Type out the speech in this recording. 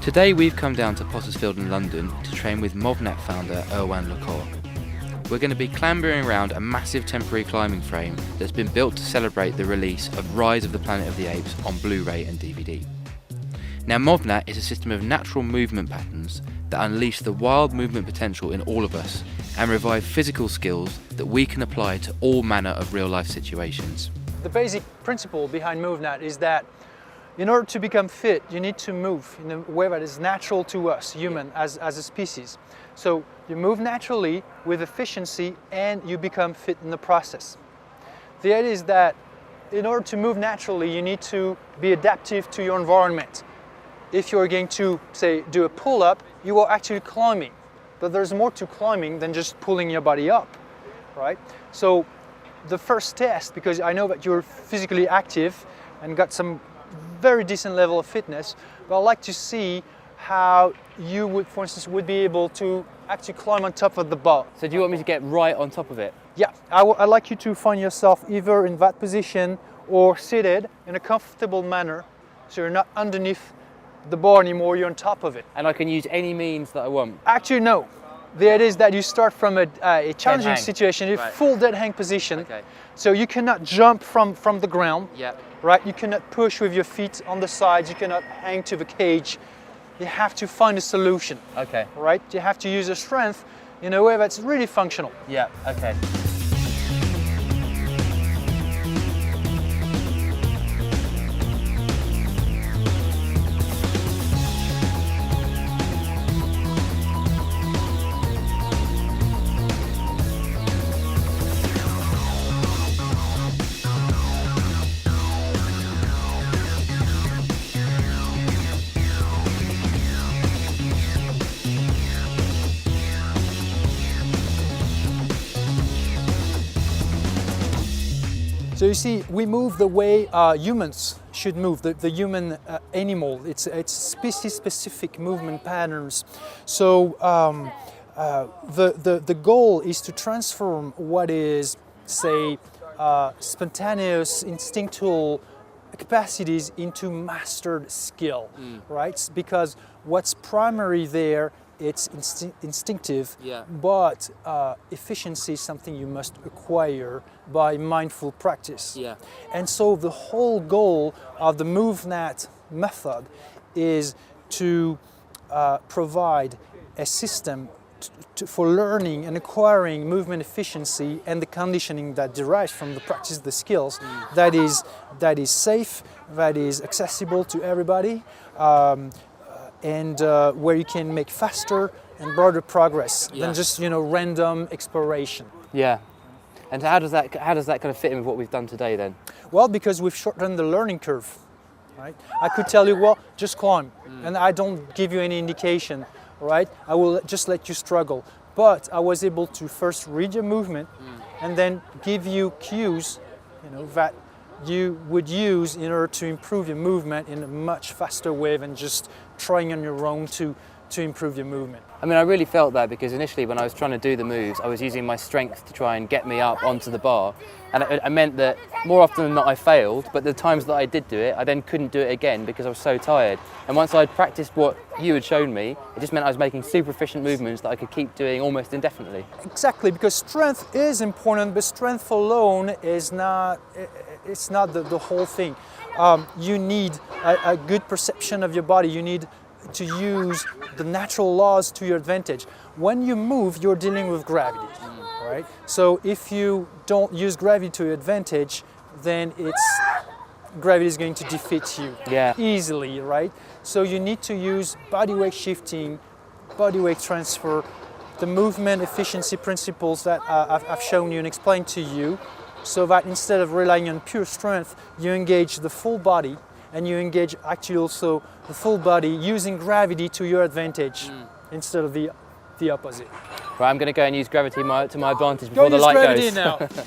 Today we've come down to Pottersfield in London to train with MovNat founder Erwan Le Corre. We're going to be clambering around a massive temporary climbing frame that's been built to celebrate the release of Rise of the Planet of the Apes on Blu-ray and DVD. Now MovNat is a system of natural movement patterns that unleash the wild movement potential in all of us and revive physical skills that we can apply to all manner of real-life situations. The basic principle behind MovNat is that in order to become fit, you need to move in a way that is natural to us, human, as a species. So you move naturally with efficiency and you become fit in the process. The idea is that in order to move naturally, you need to be adaptive to your environment. If you're going to, say, do a pull-up, you are actually climbing. But there's more to climbing than just pulling your body up, right? So the first test, because I know that you're physically active and got some very decent level of fitness, but I'd like to see how you would, for instance, would be able to actually climb on top of the bar. So do you want me to get right on top of it? Yeah, I'd like you to find yourself either in that position or seated in a comfortable manner, so you're not underneath the bar anymore, you're on top of it. And I can use any means that I want? Actually, no. The idea is that you start from a challenging situation, a full dead hang position. Okay. So you cannot jump from the ground. Yeah. Right? You cannot push with your feet on the sides, you cannot hang to the cage. You have to find a solution. Okay. Right? You have to use your strength in a way that's really functional. Yeah, okay. So you see, we move the way humans should move, the human animal. It's species-specific movement patterns. So the goal is to transform what is, say, spontaneous, instinctual capacities into mastered skill, right? Because what's primary there, it's instinctive, but efficiency is something you must acquire by mindful practice. Yeah. And so the whole goal of the MovNat method is to provide a system for learning and acquiring movement efficiency and the conditioning that derives from the practice of the skills that is safe, that is accessible to everybody, and where you can make faster and broader progress than just random exploration. Yeah. And how does that kind of fit in with what we've done today then? Well, because we've shortened the learning curve, right? I could tell you, well, just climb, and I don't give you any indication, right? I will just let you struggle. But I was able to first read your movement and then give you cues, that you would use in order to improve your movement in a much faster way than just trying on your own to improve your movement. I mean, I really felt that because initially when I was trying to do the moves, I was using my strength to try and get me up onto the bar. And it meant that more often than not I failed, but the times that I did do it, I then couldn't do it again because I was so tired. And once I'd practiced what you had shown me, it just meant I was making super efficient movements that I could keep doing almost indefinitely. Exactly, because strength is important, but strength alone is not, it's not the whole thing. You need a good perception of your body. You need to use the natural laws to your advantage. When you move, you're dealing with gravity, right? So if you don't use gravity to your advantage, then gravity is going to defeat you easily, right? So you need to use body weight shifting, body weight transfer, the movement efficiency principles that I've shown you and explained to you, so that instead of relying on pure strength, you engage the full body, and you engage actually also the full body using gravity to your advantage instead of the opposite. Right, I'm going to go and use gravity to my advantage before the light goes. Go use gravity now.